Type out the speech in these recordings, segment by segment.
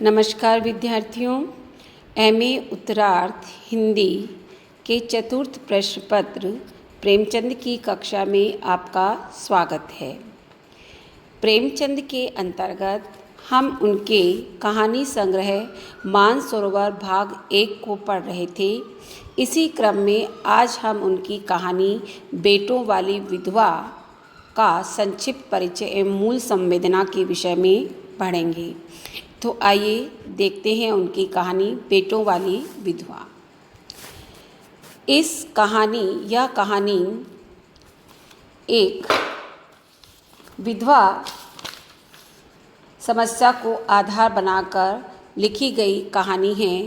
नमस्कार विद्यार्थियों। एमए उत्तरार्ध हिंदी के चतुर्थ प्रश्न पत्र प्रेमचंद की कक्षा में आपका स्वागत है। प्रेमचंद के अंतर्गत हम उनके कहानी संग्रह मानसरोवर भाग 1 को पढ़ रहे थे। इसी क्रम में आज हम उनकी कहानी बेटों वाली विधवा का संक्षिप्त परिचय एवं मूल संवेदना के विषय में पढ़ेंगे। तो आइए देखते हैं उनकी कहानी बेटों वाली विधवा। यह कहानी एक विधवा समस्या को आधार बनाकर लिखी गई कहानी है।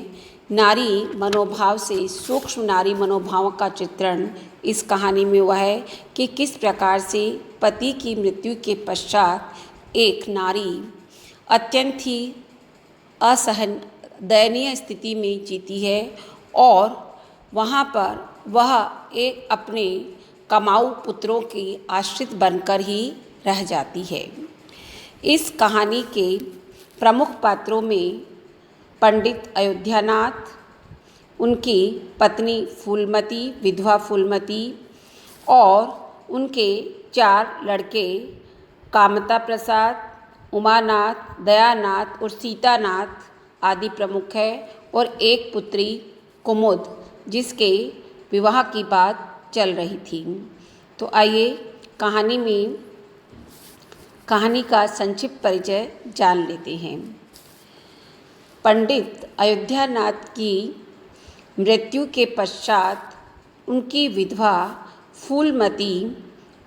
नारी मनोभाव से सूक्ष्म नारी मनोभाव का चित्रण इस कहानी में हुआ है कि किस प्रकार से पति की मृत्यु के पश्चात एक नारी अत्यंत ही असहन दयनीय स्थिति में जीती है और वहाँ पर वह एक अपने कमाऊ पुत्रों की आश्रित बनकर ही रह जाती है। इस कहानी के प्रमुख पात्रों में पंडित अयोध्यानाथ, उनकी पत्नी फूलमती, विधवा फूलमती और उनके 4 लड़के कामता प्रसाद, उमानाथ, दयानाथ और सीतानाथ आदि प्रमुख है और एक पुत्री कुमुद जिसके विवाह की बात चल रही थी। तो आइए कहानी का संक्षिप्त परिचय जान लेते हैं। पंडित अयोध्यानाथ की मृत्यु के पश्चात उनकी विधवा फूलमती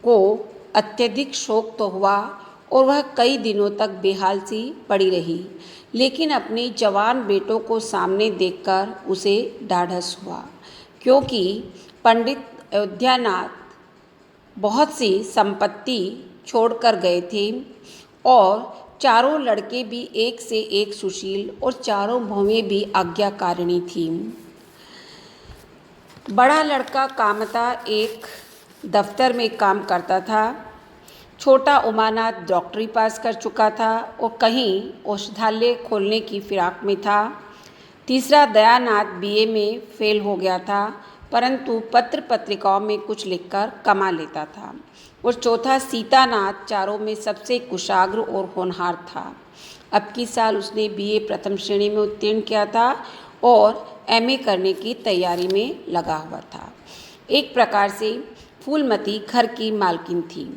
को अत्यधिक शोक तो हुआ और वह कई दिनों तक बेहाल सी पड़ी रही, लेकिन अपने जवान बेटों को सामने देखकर उसे ढाढ़स हुआ, क्योंकि पंडित अयोध्यानाथ बहुत सी संपत्ति छोड़कर गए थे और चारों लड़के भी एक से एक सुशील और चारों बहुएं भी आज्ञाकारिणी थीं। बड़ा लड़का कामता एक दफ्तर में काम करता था। छोटा उमानाथ डॉक्टरी पास कर चुका था और कहीं औषधालय खोलने की फिराक में था। तीसरा दयानाथ बीए में फेल हो गया था, परंतु पत्र पत्रिकाओं में कुछ लिखकर कमा लेता था। और चौथा सीतानाथ चारों में सबसे कुशाग्र और होनहार था। अब की साल उसने बीए प्रथम श्रेणी में उत्तीर्ण किया था और एमए करने की तैयारी में लगा हुआ था। एक प्रकार से फूलमती घर की मालकिन थी,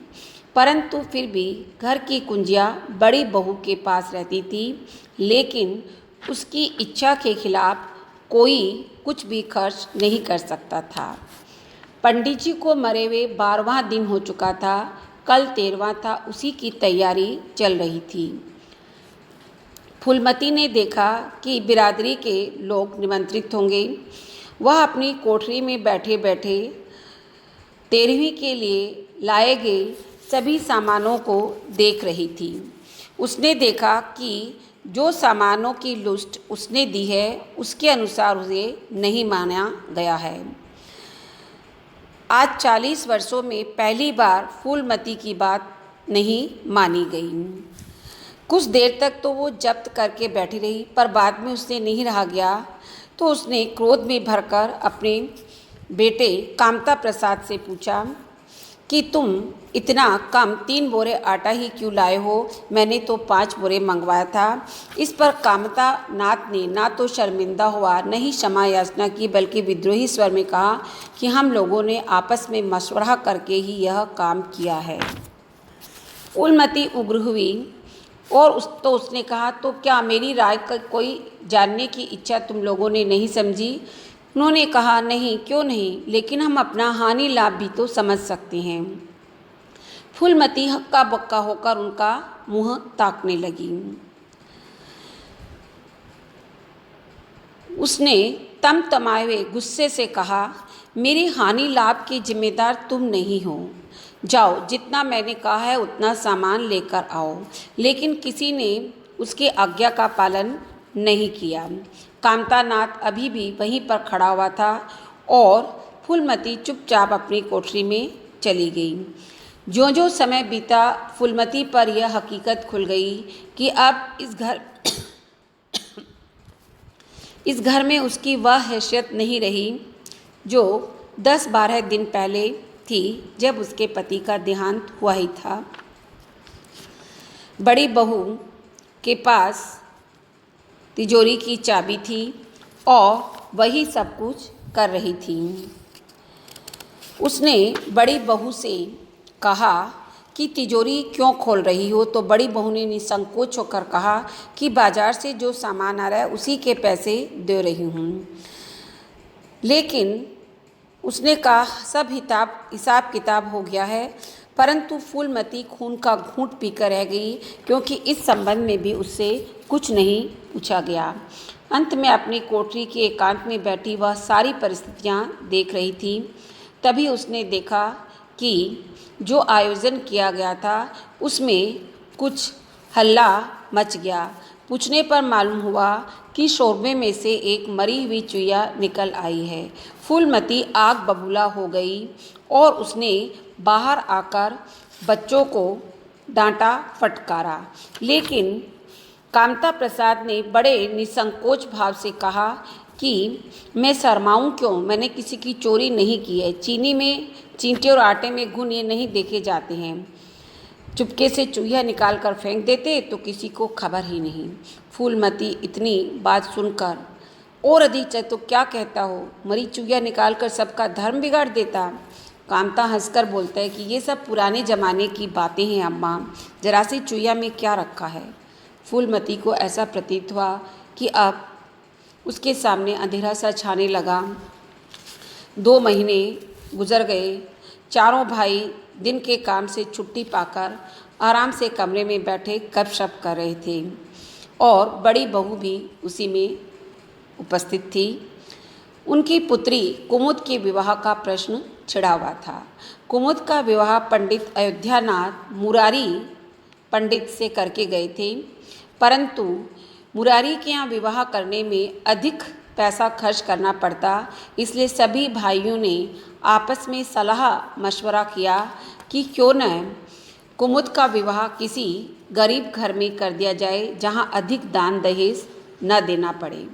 परंतु फिर भी घर की कुंजियाँ बड़ी बहू के पास रहती थी, लेकिन उसकी इच्छा के खिलाफ कोई कुछ भी खर्च नहीं कर सकता था। पंडित जी को मरे हुए 12वां दिन हो चुका था, कल 13वां था, उसी की तैयारी चल रही थी। फूलमती ने देखा कि बिरादरी के लोग निमंत्रित होंगे। वह अपनी कोठरी में बैठे बैठे 13वीं के लिए लाए गए सभी सामानों को देख रही थी। उसने देखा कि जो सामानों की लिस्ट उसने दी है उसके अनुसार उसे नहीं माना गया है। आज 40 वर्षों में पहली बार फूलमती की बात नहीं मानी गई। कुछ देर तक तो वो जब्त करके बैठी रही, पर बाद में उससे नहीं रहा गया तो उसने क्रोध में भरकर अपने बेटे कामता प्रसाद से पूछा कि तुम इतना कम 3 बोरे आटा ही क्यों लाए हो? मैंने तो 5 बोरे मंगवाया था। इस पर कामता नाथ ने ना तो शर्मिंदा हुआ, न ही क्षमा याचना की, बल्कि विद्रोही स्वर में कहा कि हम लोगों ने आपस में मशवरा करके ही यह काम किया है। फूलमती उग्र हुई और उसने कहा, तो क्या मेरी राय का कोई जानने की इच्छा तुम लोगों ने नहीं समझी? उन्होंने कहा, नहीं, क्यों नहीं, लेकिन हम अपना हानि लाभ भी तो समझ सकते हैं। फूलमती हक्का बक्का होकर उनका मुंह ताकने लगी। उसने तमतमाए हुए गुस्से से कहा, मेरे हानि लाभ के जिम्मेदार तुम नहीं हो। जाओ, जितना मैंने कहा है उतना सामान लेकर आओ। लेकिन किसी ने उसके आज्ञा का पालन नहीं किया। कामतानाथ अभी भी वहीं पर खड़ा हुआ था और फूलमती चुपचाप अपनी कोठरी में चली गई। ज्यों-ज्यों समय बीता, फूलमती पर यह हकीकत खुल गई कि अब इस घर इस घर में उसकी वह हैसियत नहीं रही जो 10-12 दिन पहले थी, जब उसके पति का देहांत हुआ ही था। बड़ी बहू के पास तिजोरी की चाबी थी और वही सब कुछ कर रही थी। उसने बड़ी बहू से कहा कि तिजोरी क्यों खोल रही हो, तो बड़ी बहू ने निसंकोच होकर कहा कि बाजार से जो सामान आ रहा है उसी के पैसे दे रही हूँ। लेकिन उसने कहा सब हिसाब किताब हो गया है, परंतु फूलमती खून का घूंट पीकर रह गई, क्योंकि इस संबंध में भी उससे कुछ नहीं पूछा गया। अंत में अपनी कोठरी के एकांत में बैठी वह सारी परिस्थितियां देख रही थी। तभी उसने देखा कि जो आयोजन किया गया था उसमें कुछ हल्ला मच गया। पूछने पर मालूम हुआ कि शोरबे में से एक मरी हुई चुईया निकल आई है। फूलमती आग बबूला हो गई और उसने बाहर आकर बच्चों को डांटा फटकारा, लेकिन कामता प्रसाद ने बड़े निसंकोच भाव से कहा कि मैं शर्माऊं क्यों, मैंने किसी की चोरी नहीं की है। चीनी में चींटे और आटे में घुन ये नहीं देखे जाते हैं। चुपके से चूहिया निकाल कर फेंक देते तो किसी को खबर ही नहीं। फूलमती इतनी बात सुनकर और अधिक तो क्या कहता हो, मरी चूहिया निकाल कर सबका धर्म बिगाड़ देता। कामता हंसकर बोलता है कि ये सब पुराने ज़माने की बातें हैं अम्मा, जरा सी चूहिया में क्या रखा है। फूलमती को ऐसा प्रतीत हुआ कि अब उसके सामने अंधेरा सा छाने लगा। 2 महीने गुजर गए। चारों भाई दिन के काम से छुट्टी पाकर आराम से कमरे में बैठे गपशप कर रहे थे और बड़ी बहू भी उसी में उपस्थित थी। उनकी पुत्री कुमुद के विवाह का प्रश्न छिड़ा हुआ था। कुमुद का विवाह पंडित अयोध्यानाथ मुरारी पंडित से करके गए थे, परंतु मुरारी के यहाँ विवाह करने में अधिक पैसा खर्च करना पड़ता, इसलिए सभी भाइयों ने आपस में सलाह मशवरा किया कि क्यों न कुमुद का विवाह किसी गरीब घर में कर दिया जाए जहाँ अधिक दान दहेज न देना पड़े।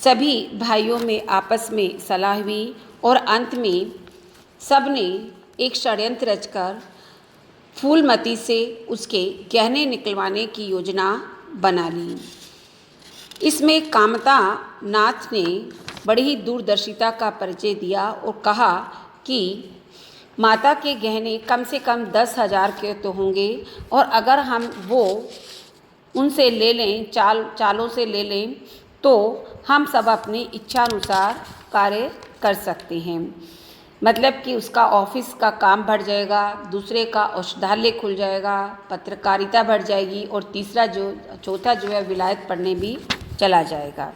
सभी भाइयों में आपस में सलाह हुई और अंत में सब ने एक षड्यंत्र रचकर फूलमती से उसके गहने निकलवाने की योजना बना ली। इसमें कामता नाथ ने बड़ी ही दूरदर्शिता का परिचय दिया और कहा कि माता के गहने कम से कम 10,000 के तो होंगे, और अगर हम वो उनसे ले लें, चालों से ले लें, तो हम सब अपनी इच्छानुसार कार्य कर सकते हैं। मतलब कि उसका ऑफिस का काम बढ़ जाएगा, दूसरे का औषधालय खुल जाएगा, पत्रकारिता बढ़ जाएगी, और चौथा जो है विलायत पढ़ने भी चला जाएगा।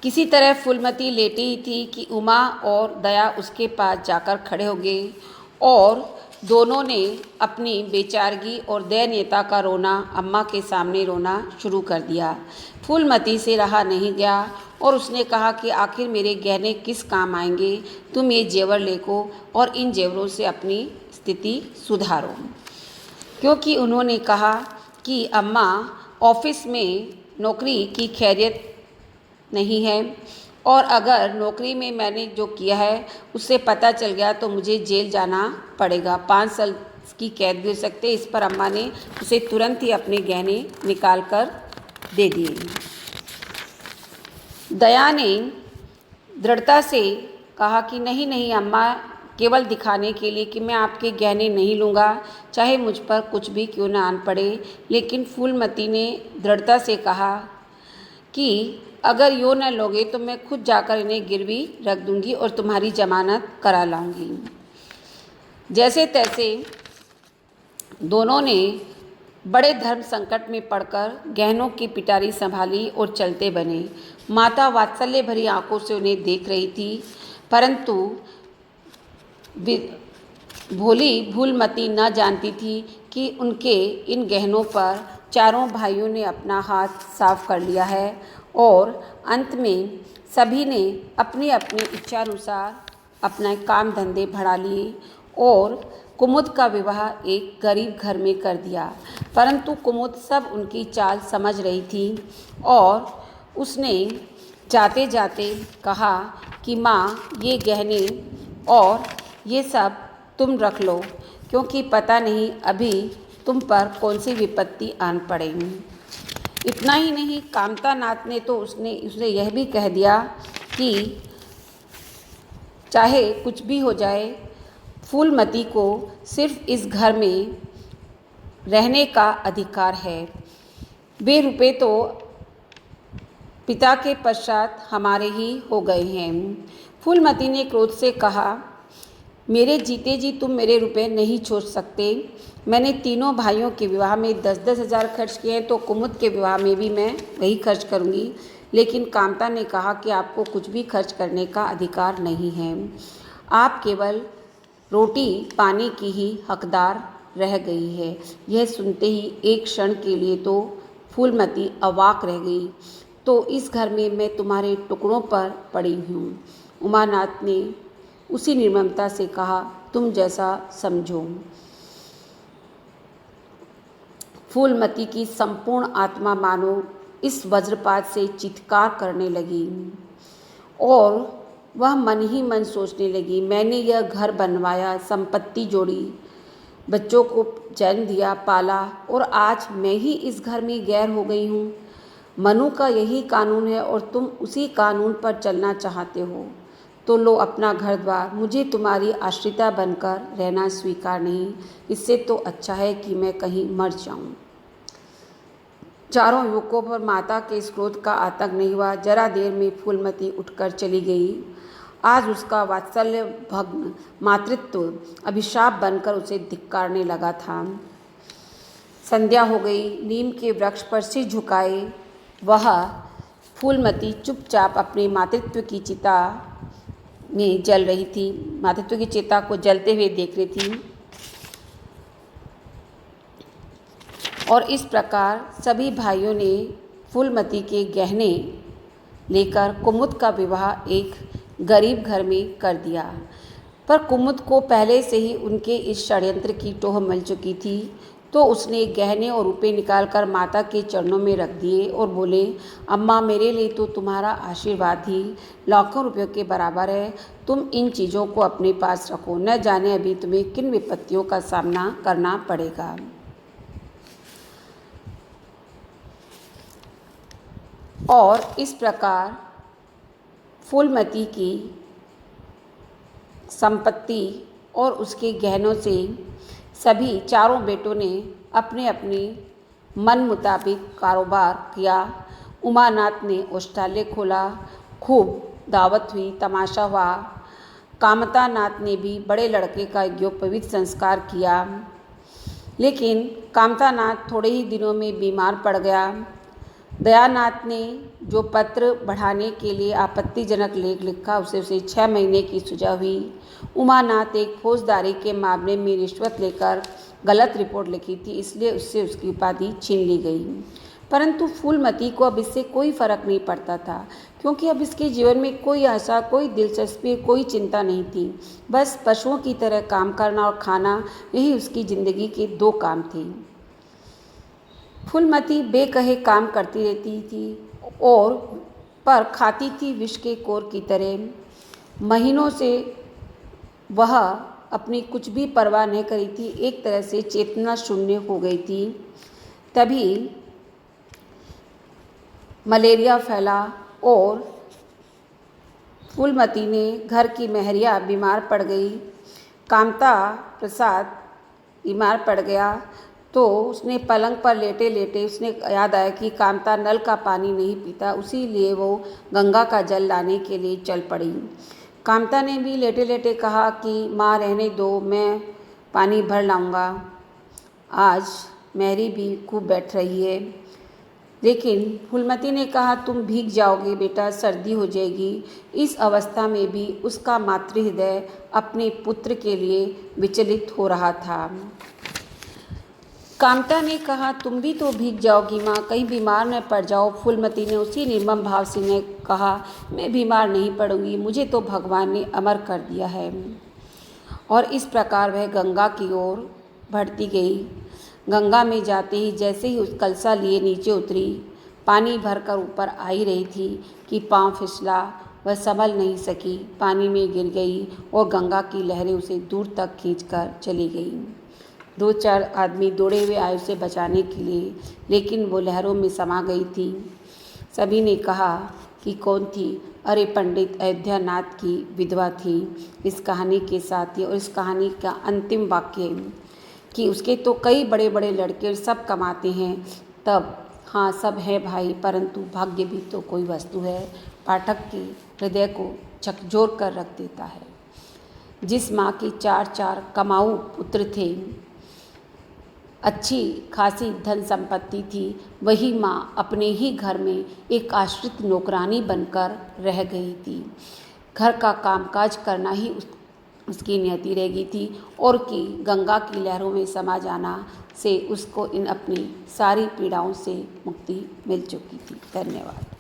किसी तरह फूलमती लेटी ही थी कि उमा और दया उसके पास जाकर खड़े हो गए और दोनों ने अपनी बेचारगी और दयनीयता का रोना अम्मा के सामने रोना शुरू कर दिया। फूलमती से रहा नहीं गया और उसने कहा कि आखिर मेरे गहने किस काम आएंगे, तुम ये जेवर लेको और इन जेवरों से अपनी स्थिति सुधारो। क्योंकि उन्होंने कहा कि अम्मा ऑफिस में नौकरी की खैरियत नहीं है, और अगर नौकरी में मैंने जो किया है उससे पता चल गया तो मुझे जेल जाना पड़ेगा, 5 साल की कैद भी हो सकते। इस पर अम्मा ने उसे तुरंत ही अपने गहने निकाल कर दे दिए। दया ने दृढ़ता से कहा कि नहीं नहीं अम्मा, केवल दिखाने के लिए कि मैं आपके गहने नहीं लूँगा, चाहे मुझ पर कुछ भी क्यों ना आन पड़े। लेकिन फूलमती ने दृढ़ता से कहा कि अगर यो न लोगे तो मैं खुद जाकर इन्हें गिरवी रख दूंगी और तुम्हारी जमानत करा लाऊंगी। जैसे तैसे दोनों ने बड़े धर्म संकट में पड़कर गहनों की पिटारी संभाली और चलते बने। माता वात्सल्य भरी आंखों से उन्हें देख रही थी, परंतु भोली फूलमती न जानती थी कि उनके इन गहनों पर चारों भाइयों ने अपना हाथ साफ कर लिया है और अंत में सभी ने अपनी अपनी इच्छानुसार अपना काम धंधे बढ़ा लिए और कुमुद का विवाह एक गरीब घर में कर दिया। परंतु कुमुद सब उनकी चाल समझ रही थी और उसने जाते जाते कहा कि माँ, ये गहने और ये सब तुम रख लो, क्योंकि पता नहीं अभी तुम पर कौन सी विपत्ति आन पड़ेगी। इतना ही नहीं, कामता नाथ ने तो उसने यह भी कह दिया कि चाहे कुछ भी हो जाए, फूलमती को सिर्फ इस घर में रहने का अधिकार है। वे रुपए तो पिता के पश्चात हमारे ही हो गए हैं। फूलमती ने क्रोध से कहा, मेरे जीते जी तुम मेरे रुपए नहीं छोड़ सकते। मैंने तीनों भाइयों के विवाह में 10-10 हज़ार खर्च किए हैं, तो कुमुद के विवाह में भी मैं वही खर्च करूंगी। लेकिन कामता ने कहा कि आपको कुछ भी खर्च करने का अधिकार नहीं है। आप केवल रोटी पानी की ही हकदार रह गई है। यह सुनते ही एक क्षण के लिए तो फूलमती अवाक रह गई। तो इस घर में मैं तुम्हारे टुकड़ों पर पड़ी हूँ। उमानाथ ने उसी निर्ममता से कहा, तुम जैसा समझो। फूलमती की संपूर्ण आत्मा मानो इस वज्रपात से चित्कार करने लगी और वह मन ही मन सोचने लगी, मैंने यह घर बनवाया, संपत्ति जोड़ी, बच्चों को जन्म दिया, पाला, और आज मैं ही इस घर में गैर हो गई हूँ। मनु का यही कानून है और तुम उसी कानून पर चलना चाहते हो, तो लो अपना घर द्वार। मुझे तुम्हारी आश्रिता बनकर रहना स्वीकार नहीं। इससे तो अच्छा है कि मैं कहीं मर जाऊं। चारों युवकों पर माता के इस क्रोध का आतंक नहीं हुआ। जरा देर में फूलमती उठकर चली गई। आज उसका वात्सल्य भग्न मातृत्व अभिशाप बनकर उसे धिक्कारने लगा था। संध्या हो गई। नीम के वृक्ष पर सिर झुकाए वह फूलमती चुपचाप अपने मातृत्व की चिता में जल रही थी, मातृत्व की चिता को जलते हुए देख रही थी। और इस प्रकार सभी भाइयों ने फूलमती के गहने लेकर कुमुद का विवाह एक गरीब घर में कर दिया। पर कुमुद को पहले से ही उनके इस षड्यंत्र की टोह मिल चुकी थी, तो उसने गहने और रुपए निकालकर माता के चरणों में रख दिए और बोले, अम्मा, मेरे लिए तो तुम्हारा आशीर्वाद ही लाखों रुपयों के बराबर है। तुम इन चीज़ों को अपने पास रखो, न जाने अभी तुम्हें किन विपत्तियों का सामना करना पड़ेगा। और इस प्रकार फूलमती की संपत्ति और उसके गहनों से सभी चारों बेटों ने अपने अपने मन मुताबिक कारोबार किया। उमानाथ ने औषधालय खोला, खूब दावत हुई, तमाशा हुआ। कामता नाथ ने भी बड़े लड़के का यज्ञोपवीत संस्कार किया। लेकिन कामता नाथ थोड़े ही दिनों में बीमार पड़ गया। दयानाथ ने जो पत्र बढ़ाने के लिए आपत्तिजनक लेख लिखा, उसे 6 महीने की सजा हुई। उमानाथ एक फौजदारी के मामले में रिश्वत लेकर गलत रिपोर्ट लिखी थी, इसलिए उससे उसकी उपाधि छीन ली गई। परंतु फूलमती को अब इससे कोई फर्क नहीं पड़ता था, क्योंकि अब इसके जीवन में कोई आशा, कोई दिलचस्पी, कोई चिंता नहीं थी। बस पशुओं की तरह काम करना और खाना, यही उसकी जिंदगी के 2 काम थे। फूलमती बेकहे काम करती रहती थी और पर खाती थी विष के कोर की तरह। महीनों से वह अपनी कुछ भी परवाह नहीं करी थी, एक तरह से चेतना शून्य हो गई थी। तभी मलेरिया फैला और फूलमती ने घर की महरिया बीमार पड़ गई। कामता प्रसाद बीमार पड़ गया, तो उसने पलंग पर लेटे लेटे उसने याद आया कि कामता नल का पानी नहीं पीता, उसी लिए वो गंगा का जल लाने के लिए चल पड़ी। कामता ने भी लेटे लेटे कहा कि माँ, रहने दो, मैं पानी भर लाऊंगा। आज मैरी भी खूब बैठ रही है। लेकिन फूलमती ने कहा, तुम भीग जाओगे बेटा, सर्दी हो जाएगी। इस अवस्था में भी उसका मातृहृदय अपने पुत्र के लिए विचलित हो रहा था। कामता ने कहा, तुम भी तो भीग जाओगी माँ, कहीं बीमार न पड़ जाओ। फूलमती ने उसी निर्मम भाव से ने कहा, मैं बीमार नहीं पड़ूंगी, मुझे तो भगवान ने अमर कर दिया है। और इस प्रकार वह गंगा की ओर बढ़ती गई। गंगा में जाते ही जैसे ही उस कलसा लिए नीचे उतरी, पानी भरकर ऊपर आ ही रही थी कि पांव फिसला, वह संभल नहीं सकी, पानी में गिर गई और गंगा की लहरें उसे दूर तक खींचकर चली गईं। 2-4 आदमी दौड़े हुए आए उसे बचाने के लिए, लेकिन वो लहरों में समा गई थी। सभी ने कहा कि कौन थी? अरे पंडित अयोध्यानाथ की विधवा थी। इस कहानी के साथ ही और इस कहानी का अंतिम वाक्य कि उसके तो कई बड़े बड़े लड़के सब कमाते हैं, तब हाँ सब है भाई, परंतु भाग्य भी तो कोई वस्तु है, पाठक के हृदय को झकझोर कर रख देता है। जिस माँ की 4-4 कमाऊ पुत्र थे, अच्छी खासी धन संपत्ति थी, वही माँ अपने ही घर में एक आश्रित नौकरानी बनकर रह गई थी। घर का कामकाज करना ही उसकी नियति रह गई थी और कि गंगा की लहरों में समा जाना से उसको इन अपनी सारी पीड़ाओं से मुक्ति मिल चुकी थी। धन्यवाद।